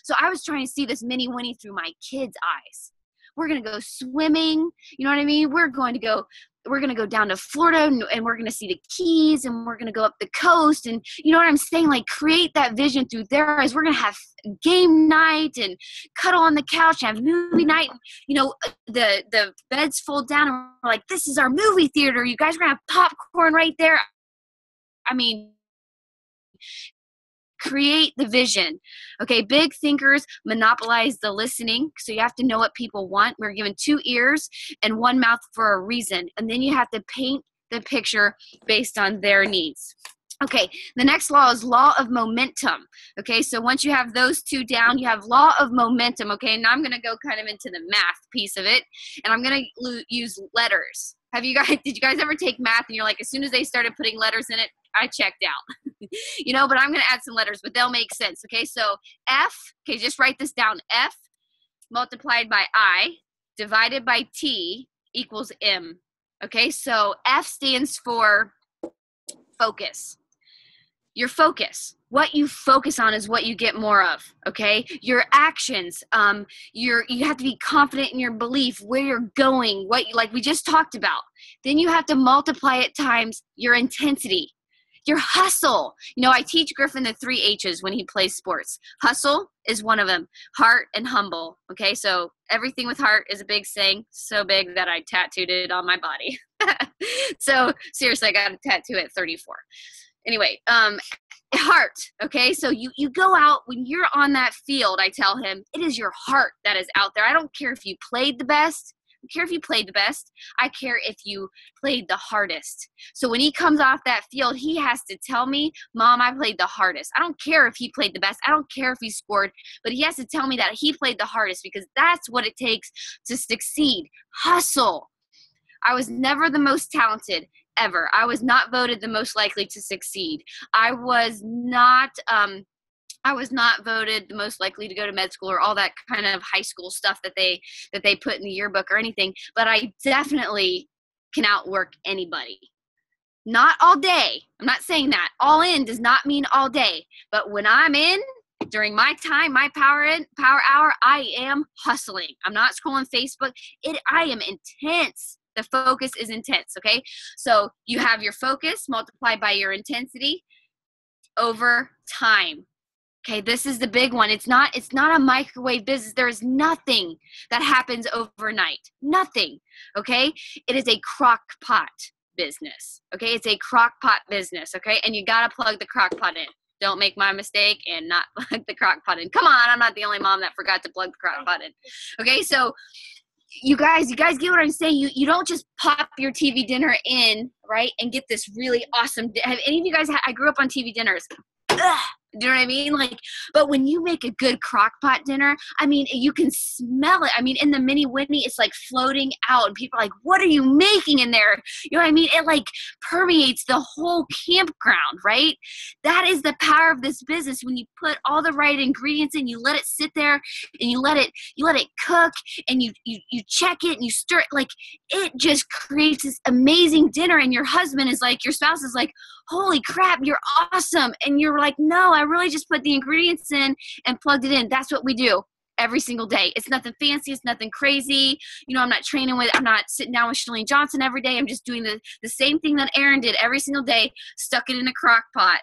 So I was trying to see this mini Winnie through my kids' eyes. We're going to go swimming. You know what I mean? We're going to go down to Florida and we're going to see the Keys and we're going to go up the coast. And you know what I'm saying? Create that vision through their eyes. We're going to have game night and cuddle on the couch, have movie night. The beds fold down and we're like, this is our movie theater. You guys are going to have popcorn right there. Create the vision. Okay, big thinkers monopolize the listening. So you have to know what people want. We're given 2 ears and 1 mouth for a reason. And then you have to paint the picture based on their needs. Okay, the next law is law of momentum. Okay, so once you have those 2 down, you have law of momentum. Okay, now I'm going to go kind of into the math piece of it, and I'm going to use letters. Did you guys ever take math and you're like, as soon as they started putting letters in it, I checked out. But I'm going to add some letters, but they'll make sense. Okay, so F, okay, just write this down. F multiplied by I divided by T equals M. Okay, so F stands for focus. Your focus. What you focus on is what you get more of, okay? Your actions, you have to be confident in your belief, where you're going, like we just talked about. Then you have to multiply it times your intensity. Your hustle. I teach Griffin the 3 H's when he plays sports. Hustle is one of them. Heart and humble. Okay, so everything with heart is a big saying, so big that I tattooed it on my body. So seriously, I got a tattoo at 34. Anyway, heart. Okay, so you go out when you're on that field. I tell him it is your heart that is out there. I don't care if you played the best. I don't care if you played the best. I care if you played the hardest. So when he comes off that field, he has to tell me, Mom, I played the hardest. I don't care if he played the best. I don't care if he scored, but he has to tell me that he played the hardest, because that's what it takes to succeed. Hustle. I was never the most talented ever. I was not voted the most likely to succeed. I was not voted the most likely to go to med school or all that kind of high school stuff that they put in the yearbook or anything. But I definitely can outwork anybody. Not all day. I'm not saying that. All in does not mean all day. But when I'm in, during my time, my power hour, I am hustling. I'm not scrolling Facebook. I am intense. The focus is intense, okay? So you have your focus multiplied by your intensity over time. Okay, this is the big one. It's not a microwave business. There is nothing that happens overnight. Nothing, okay? It is a crock pot business, okay? It's a crock pot business, okay? And you got to plug the crock pot in. Don't make my mistake and not plug the crock pot in. Come on, I'm not the only mom that forgot to plug the crock pot in. Okay, so you guys get what I'm saying? You don't just pop your TV dinner in, right, and get this really awesome. Have any of you guys? I grew up on TV dinners. Ugh, do you know what I mean? Like, but when you make a good crock pot dinner, I mean, you can smell it. I mean, in the mini Winnie, it's like floating out, and people are like, "What are you making in there?" You know what I mean? It like permeates the whole campground, right? That is the power of this business. When you put all the right ingredients in, you let it sit there, and you let it cook, and you check it, and you stir it. Like, it just creates this amazing dinner, and your husband is like, your spouse is like, "Holy crap, you're awesome." And you're like, "No, I really just put the ingredients in and plugged it in." That's what we do every single day. It's nothing fancy. It's nothing crazy. I'm not sitting down with Shalene Johnson every day. I'm just doing the same thing that Aaron did every single day, stuck it in a crock pot,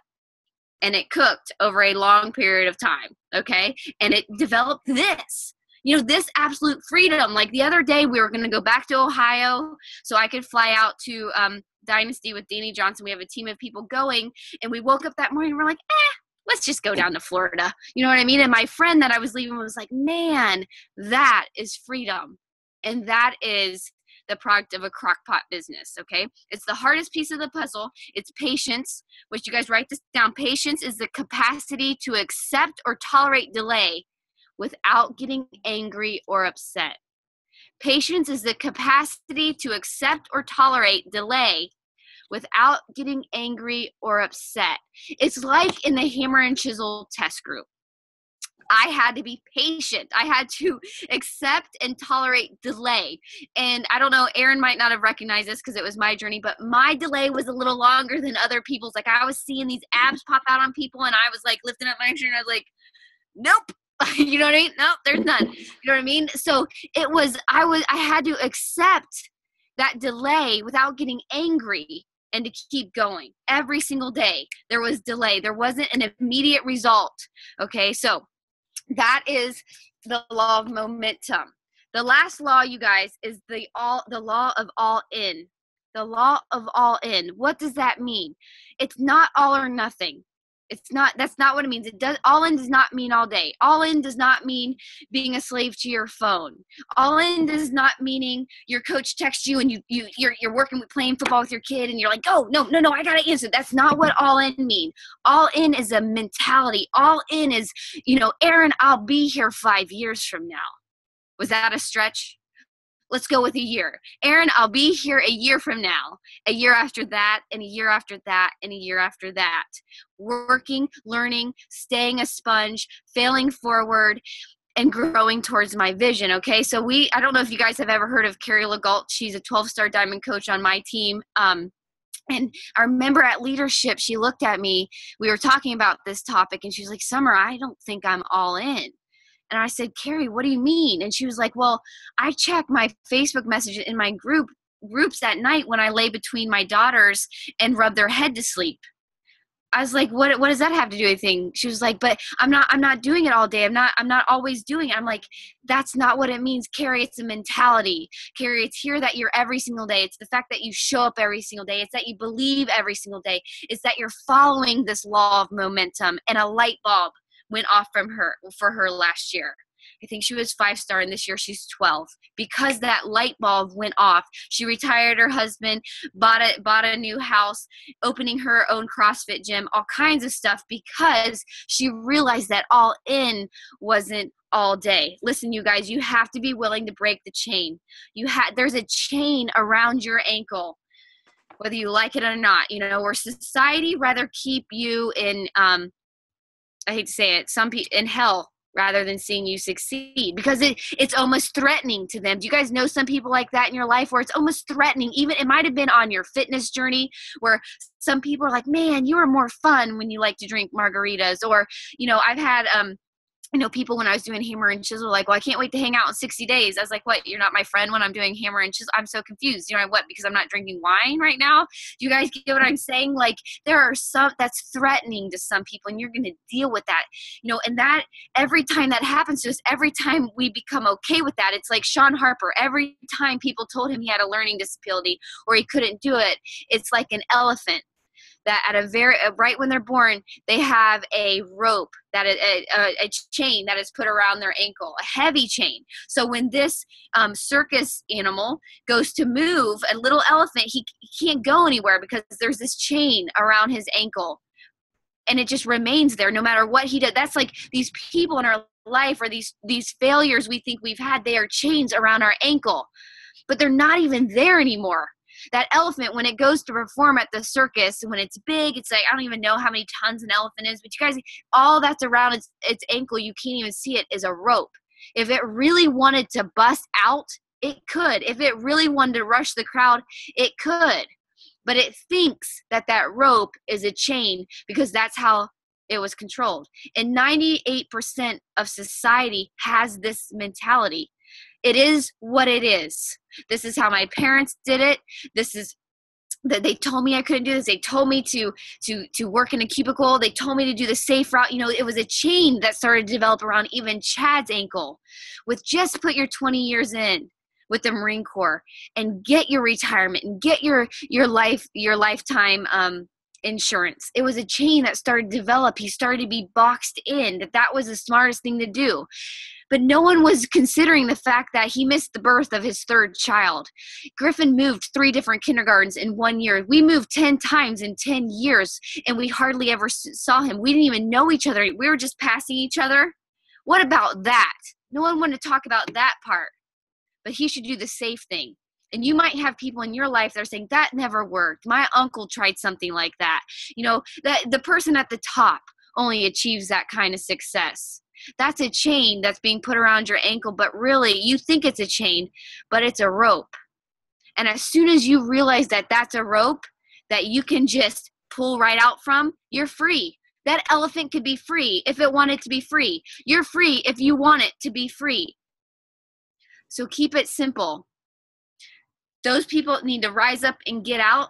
and it cooked over a long period of time. Okay. And it developed this. This absolute freedom. Like the other day, we were going to go back to Ohio so I could fly out to Dynasty with Danny Johnson. We have a team of people going, and we woke up that morning and we're like, let's just go down to Florida. You know what I mean? And my friend that I was leaving was like, man, that is freedom. And that is the product of a crockpot business, okay? It's the hardest piece of the puzzle. It's patience, which you guys write this down. Patience is the capacity to accept or tolerate delay without getting angry or upset. Patience is the capacity to accept or tolerate delay without getting angry or upset. It's like in the hammer and chisel test group. I had to be patient. I had to accept and tolerate delay. And I don't know, Aaron might not have recognized this because it was my journey, but my delay was a little longer than other people's. Like, I was seeing these abs pop out on people, and I was like lifting up my shirt, and I was like, nope. You know what I mean? Nope, there's none. You know what I mean? So I had to accept that delay without getting angry and to keep going. Every single day there was delay. There wasn't an immediate result. Okay, so that is the law of momentum. The last law, you guys, is the law of all in. The law of all in. What does that mean? It's not all or nothing. That's not what it means. All in does not mean all day. All in does not mean being a slave to your phone. All in does not meaning your coach texts you and you're working with playing football with your kid and you're like, oh, no, I got to answer. That's not what all in mean. All in is a mentality. All in is, Aaron, I'll be here 5 years from now. Was that a stretch? Let's go with a year. Aaron, I'll be here a year from now, a year after that, and a year after that, and a year after that. Working, learning, staying a sponge, failing forward, and growing towards my vision, okay? So I don't know if you guys have ever heard of Carrie Legault. She's a 12-star diamond coach on my team. And I remember at leadership, she looked at me. We were talking about this topic, and she was like, Summer, I don't think I'm all in. And I said, Carrie, what do you mean? And she was like, well, I check my Facebook messages in my groups at night when I lay between my daughters and rub their head to sleep. I was like, what does that have to do with anything? She was like, but I'm not doing it all day. I'm not always doing it. I'm like, that's not what it means, Carrie. It's a mentality. Carrie, it's here that you're every single day. It's the fact that you show up every single day. It's that you believe every single day. It's that you're following this law of momentum. And a light bulb went off for her last year. I think she was 5-star, and this year she's 12. Because that light bulb went off, she retired her husband, bought a new house, opening her own CrossFit gym, all kinds of stuff, because she realized that all in wasn't all day. Listen, you guys, you have to be willing to break the chain. There's a chain around your ankle, whether you like it or not. You know, where society rather keep you in, I hate to say it, in hell, rather than seeing you succeed, because it's almost threatening to them. Do you guys know some people like that in your life, where it's almost threatening? Even it might have been on your fitness journey, where some people are like, man, you are more fun when you like to drink margaritas. Or, you know, I've had people when I was doing hammer and chisel, like, well, I can't wait to hang out in 60 days. I was like, what? You're not my friend when I'm doing hammer and chisel? I'm so confused. You know what? Because I'm not drinking wine right now? Do you guys get what I'm saying? Like, there are some that's threatening to some people, and you're going to deal with that, you know, and that every time that happens to us, every time we become okay with that, it's like Sean Harper. Every time people told him he had a learning disability or he couldn't do it, it's like an elephant that right when they're born, they have a rope, that a chain that is put around their ankle, a heavy chain. So when this circus animal goes to move, a little elephant, he can't go anywhere because there's this chain around his ankle, and it just remains there no matter what he does. That's like these people in our life, or these failures we think we've had, they are chains around our ankle, but they're not even there anymore. That elephant, when it goes to perform at the circus, when it's big, it's like, I don't even know how many tons an elephant is, but you guys, all that's around its ankle, you can't even see it, is a rope. If it really wanted to bust out, it could. If it really wanted to rush the crowd, it could. But it thinks that rope is a chain because that's how it was controlled. And 98% of society has this mentality. It is what it is. This is how my parents did it. This is that they told me I couldn't do this. They told me to work in a cubicle. They told me to do the safe route. You know, it was a chain that started to develop around even Chad's ankle. With just put your 20 years in with the Marine Corps and get your retirement and get your lifetime insurance. It was a chain that started to develop. He started to be boxed in, that was the smartest thing to do. But no one was considering the fact that he missed the birth of his third child. Griffin moved 3 different kindergartens in 1 year. We moved 10 times in 10 years, and we hardly ever saw him. We didn't even know each other. We were just passing each other. What about that? No one wanted to talk about that part. But he should do the safe thing. And you might have people in your life that are saying, that never worked. My uncle tried something like that. You know, that the person at the top only achieves that kind of success. That's a chain that's being put around your ankle, but really you think it's a chain, but it's a rope. And as soon as you realize that that's a rope that you can just pull right out from, you're free. That elephant could be free if it wanted to be free. You're free if you want it to be free. So keep it simple. Those people need to rise up and get out.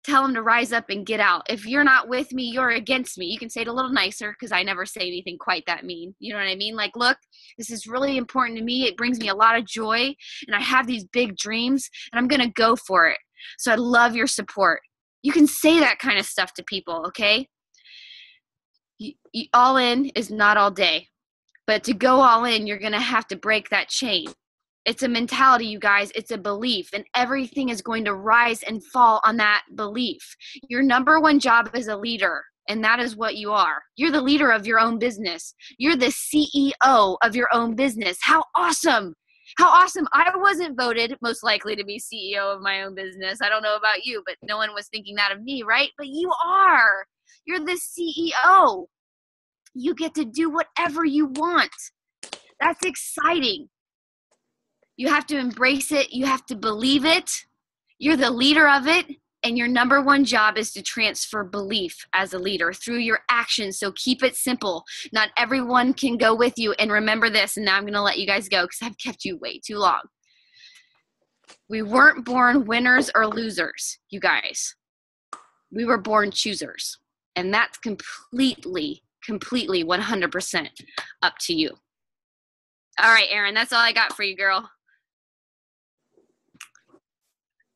Tell them to rise up and get out. If you're not with me, you're against me. You can say it a little nicer, because I never say anything quite that mean. You know what I mean? Like, look, this is really important to me. It brings me a lot of joy, and I have these big dreams, and I'm going to go for it. So I love your support. You can say that kind of stuff to people, okay? All in is not all day. But to go all in, you're going to have to break that chain. It's a mentality, you guys. It's a belief, and everything is going to rise and fall on that belief. Your number one job is a leader, and that is what you are. You're the leader of your own business. You're the CEO of your own business. How awesome. How awesome. I wasn't voted most likely to be CEO of my own business. I don't know about you, but no one was thinking that of me, right? But you are. You're the CEO. You get to do whatever you want. That's exciting. You have to embrace it. You have to believe it. You're the leader of it. And your number one job is to transfer belief as a leader through your actions. So keep it simple. Not everyone can go with you. And remember this, and now I'm going to let you guys go because I've kept you way too long. We weren't born winners or losers, you guys. We were born choosers. And that's completely 100% up to you. All right, Erin, that's all I got for you, girl.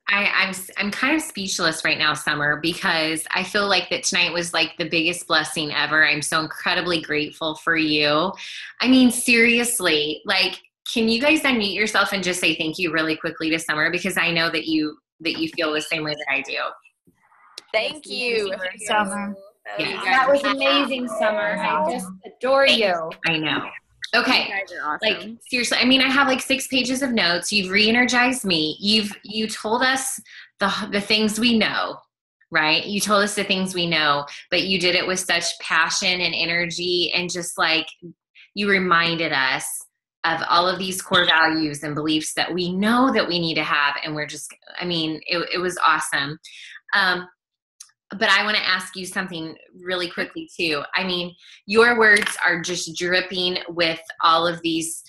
I'm kind of speechless right now, Summer, because I feel like that tonight was like the biggest blessing ever. I'm so incredibly grateful for you. I mean, seriously, like, can you guys unmute yourself and just say thank you really quickly to Summer? Because I know that you feel the same way that I do. Thank you, Summer. Yeah. That was amazing, Summer. I just adore you. I know. Okay. You guys are awesome. Like, seriously, I mean, I have like 6 pages of notes. You've re-energized me. You told us the things we know, right? You told us the things we know, but you did it with such passion and energy, and just like you reminded us of all of these core values and beliefs that we know that we need to have. And we're just, I mean, it was awesome. But I want to ask you something really quickly too. I mean, your words are just dripping with all of these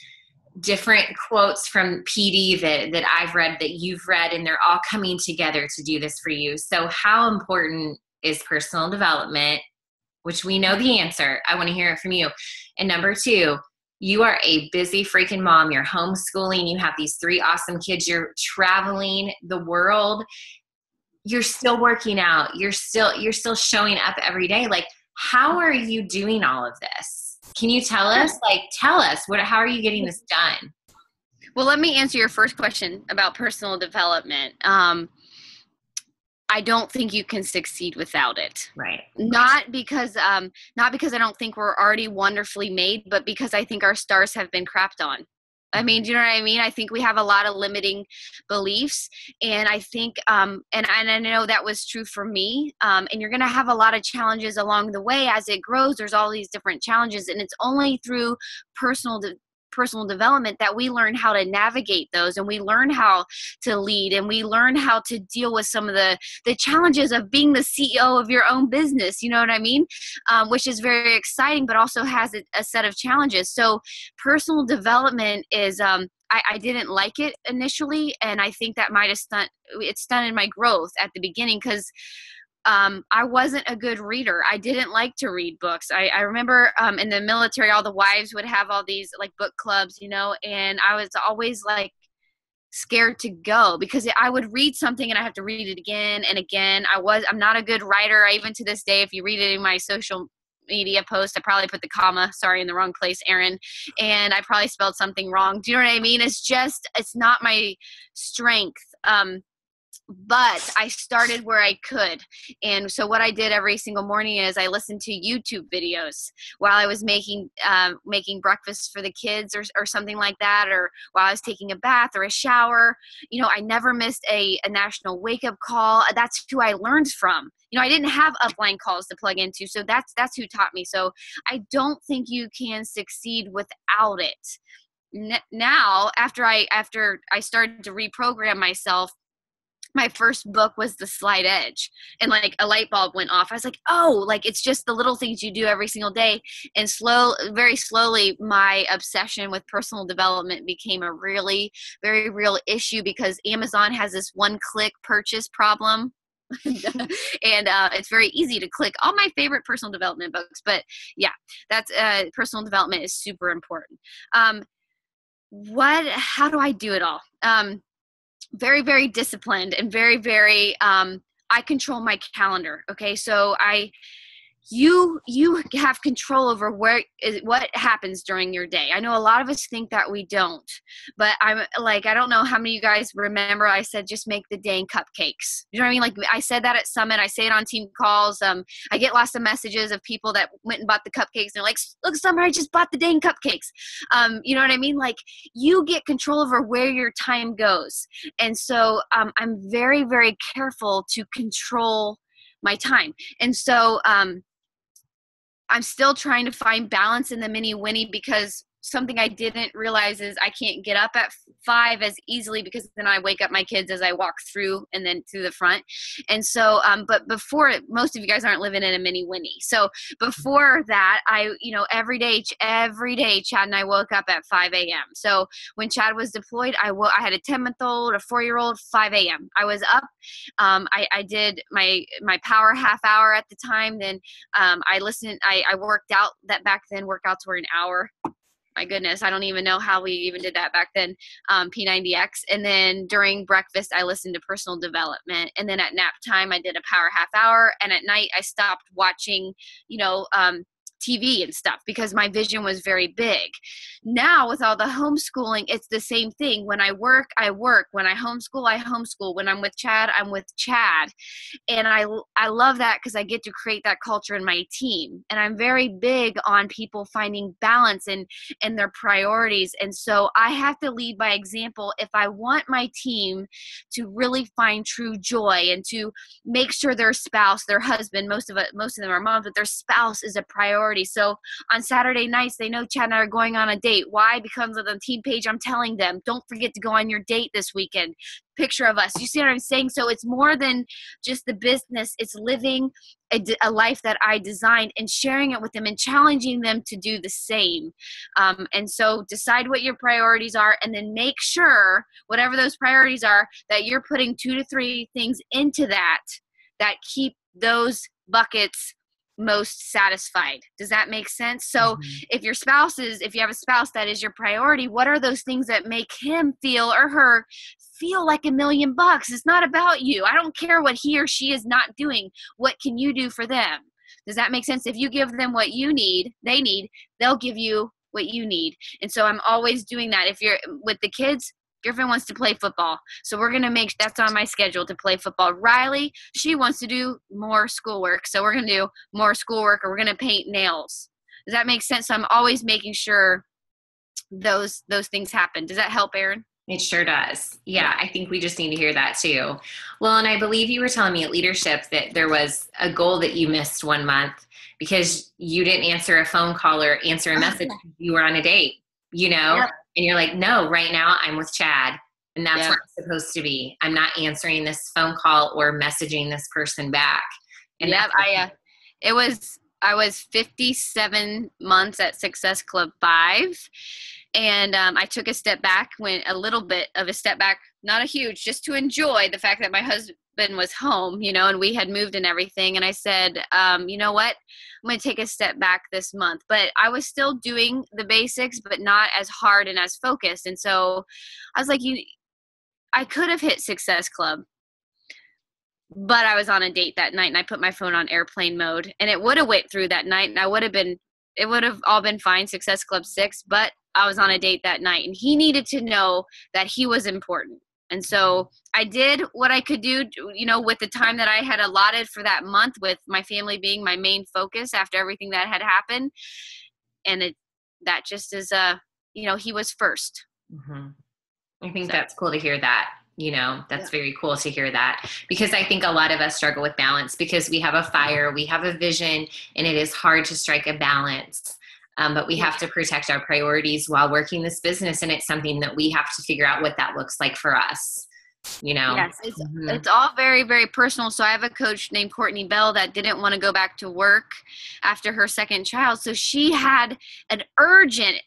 different quotes from PD that I've read, that you've read, and they're all coming together to do this for you. So how important is personal development, which we know the answer? I want to hear it from you. And number 2, you are a busy freaking mom. You're homeschooling. You have these 3 awesome kids. You're traveling the world. You're still working out. You're still showing up every day. Like, how are you doing all of this? Can you tell us? Like, tell us how are you getting this done? Well, let me answer your first question about personal development. I don't think you can succeed without it. Right. Not because I don't think we're already wonderfully made, but because I think our stars have been crapped on. I mean, do you know what I mean? I think we have a lot of limiting beliefs, and I think, and I know that was true for me. And you're going to have a lot of challenges along the way as it grows. There's all these different challenges, and it's only through personal development that we learn how to navigate those, and we learn how to lead, and we learn how to deal with some of the challenges of being the CEO of your own business. You know what I mean? Which is very exciting, but also has a set of challenges. So personal development is, I didn't like it initially, and I think that might have stunted my growth at the beginning, because I wasn't a good reader. I didn't like to read books. I remember in the military, all the wives would have all these like book clubs, you know, and I was always like scared to go, because I would read something and I have to read it again and again. I'm not a good writer. Even to this day, if you read it in my social media post, I probably put the comma, sorry, in the wrong place, Erin, and I probably spelled something wrong. Do you know what I mean? It's not my strength. But I started where I could. And so what I did every single morning is I listened to YouTube videos while I was making breakfast for the kids or something like that, or while I was taking a bath or a shower. You know, I never missed a national wake-up call. That's who I learned from. You know, I didn't have upline calls to plug into, so that's who taught me. So I don't think you can succeed without it. Now, after I started to reprogram myself, my first book was The Slight Edge, and like a light bulb went off. I was like, oh, like it's just the little things you do every single day. And very slowly, my obsession with personal development became a really, very real issue, because Amazon has this one-click purchase problem. And it's very easy to click all my favorite personal development books. But yeah, that's personal development is super important. How do I do it all? Very, very disciplined, and very, very, I control my calendar. Okay. So you have control over what happens during your day. I know a lot of us think that we don't, but I'm like, I don't know how many of you guys remember I said, just make the dang cupcakes. You know what I mean? Like I said that at Summit, I say it on team calls. I get lots of messages of people that went and bought the cupcakes, and they're like, look, Summer, I just bought the dang cupcakes. You know what I mean? Like, you get control over where your time goes. And so I'm very, very careful to control my time. And so I'm still trying to find balance in the mini Winnie, because something I didn't realize is I can't get up at 5 as easily, because then I wake up my kids as I walk through and then through the front. And so, but before, most of you guys aren't living in a mini Winnie. So before that, every day, Chad and I woke up at 5 a.m. So when Chad was deployed, I had a 10-month-old, a 4-year-old, 5 a.m. I was up. I did my power half hour at the time. Then I listened. I worked out. That back then workouts were an hour. My goodness, I don't even know how we even did that back then. P90X. And then during breakfast, I listened to personal development. And then at nap time, I did a power half hour. And at night, I stopped watching, TV and stuff, because my vision was very big. Now with all the homeschooling, it's the same thing. When I work, I work. When I homeschool. When I'm with Chad, I'm with Chad. And I love that, because I get to create that culture in my team. And I'm very big on people finding balance and their priorities. And so I have to lead by example if I want my team to really find true joy and to make sure their spouse, their husband, most of them are moms, but their spouse is a priority. So on Saturday nights, they know Chad and I are going on a date. Why? Because on the team page, I'm telling them, don't forget to go on your date this weekend. Picture of us. You see what I'm saying? So it's more than just the business. It's living a life that I designed and sharing it with them and challenging them to do the same. And so decide what your priorities are, and then make sure, whatever those priorities are, that you're putting 2 to 3 things into that keep those buckets most satisfied. Does that make sense? So if you have a spouse that is your priority, what are those things that make him feel, or her feel, like $1,000,000? It's not about you. I don't care what he or she is not doing. What can you do for them? Does that make sense? If you give them what you need, they'll give you what you need. And so I'm always doing that. If you're with the kids, Griffin wants to play football, so we're going to make that's on my schedule to play football. Riley, she wants to do more schoolwork, so we're going to do more schoolwork, or we're going to paint nails. Does that make sense? So I'm always making sure those things happen. Does that help, Erin? It sure does. Yeah, I think we just need to hear that too. Well, and I believe you were telling me at leadership that there was a goal that you missed one month because you didn't answer a phone call or answer a message. You were on a date, Yep. And you're like, no, right now I'm with Chad, and that's where I'm supposed to be. I'm not answering this phone call or messaging this person back. And I was 57 months at Success Club 5. And I took a little bit of a step back, not a huge, just to enjoy the fact that my husband was home, and we had moved and everything. And I said, you know what? I'm going to take a step back this month. But I was still doing the basics, but not as hard and as focused. And so I was like, I could have hit Success Club, but I was on a date that night, and I put my phone on airplane mode, and it would have went through that night, and it would have all been fine, Success Club 6, but I was on a date that night, and he needed to know that he was important. And so I did what I could do, with the time that I had allotted for that month, with my family being my main focus after everything that had happened. And that just is, he was first. Mm-hmm. I think that's cool to hear that. That's very cool to hear that, because I think a lot of us struggle with balance because we have a fire, we have a vision, and it is hard to strike a balance. But we have to protect our priorities while working this business. And it's something that we have to figure out what that looks like for us, Yes, it's all very, very personal. So I have a coach named Courtney Bell that didn't want to go back to work after her second child. So she had an urgent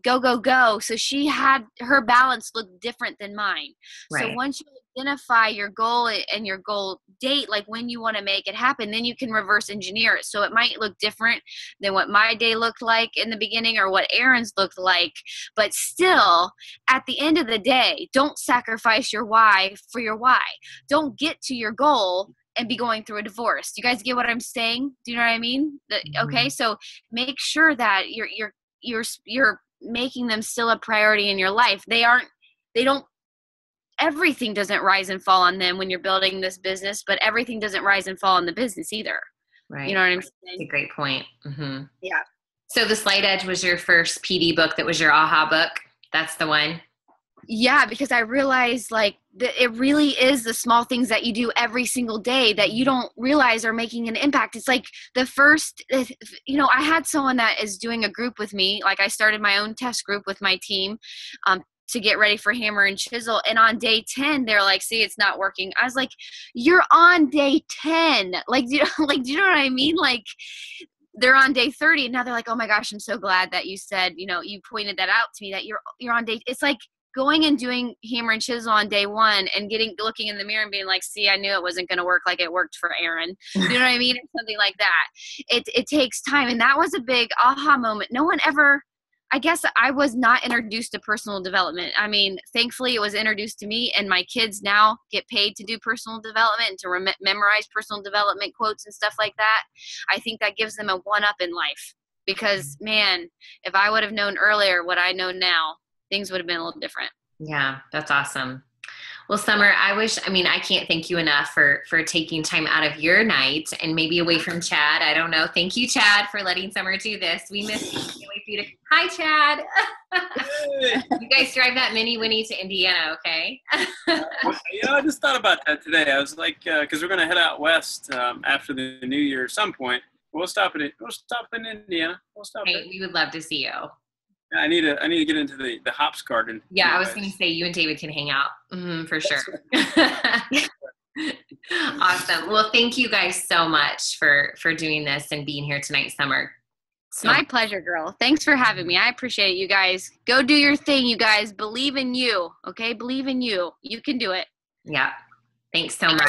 go. So she had, her balance looked different than mine. Right. So once you identify your goal and your goal date, like when you want to make it happen, then you can reverse engineer it. So it might look different than what my day looked like in the beginning or what Erin's looked like. But still, at the end of the day, don't sacrifice your why for your why. Don't get to your goal and be going through a divorce. Do you guys get what I'm saying? Do you know what I mean? Okay, so make sure that you're making them still a priority in your life. Everything doesn't rise and fall on them when you're building this business, but everything doesn't rise and fall on the business either. Right. You know what I'm saying? That's a great point. Mm-hmm. Yeah. So The Slight Edge was your first PD book that was your aha book. That's the one. Yeah, because I realized like it really is the small things that you do every single day that you don't realize are making an impact. It's like the first, I had someone that is doing a group with me. Like I started my own test group with my team to get ready for hammer and chisel. And on day 10, they're like, see, it's not working. I was like, you're on day 10. Like, do you know what I mean? Like, they're on day 30 and now they're like, oh my gosh, I'm so glad that you said, you pointed that out to me that you're on day. It's like going and doing hammer and chisel on day 1 and looking in the mirror and being like, see, I knew it wasn't going to work like it worked for Aaron. You know what I mean? It's something like that. It takes time. And that was a big aha moment. No one ever, I guess I was not introduced to personal development. I mean, thankfully it was introduced to me, and my kids now get paid to do personal development and to memorize personal development quotes and stuff like that. I think that gives them a one-up in life because, man, if I would have known earlier what I know now, things would have been a little different. Yeah, that's awesome. Well, Sommer, I can't thank you enough for taking time out of your night and maybe away from Chad. I don't know. Thank you, Chad, for letting Sommer do this. We miss you. Can't wait for you to. Hi, Chad. You guys drive that Mini Winnie to Indiana, okay? I just thought about that today. I was like, because we're going to head out west after the new year at some point. We'll stop in Indiana. We would love to see you. I need to get into the hops garden. Yeah, I was going to say you and David can hang out for sure. Awesome. Well, thank you guys so much for doing this and being here tonight, Sommer. So. My pleasure, girl. Thanks for having me. I appreciate it, you guys. Go do your thing, you guys. Believe in you, okay? Believe in you. You can do it. Yeah. Thanks so much.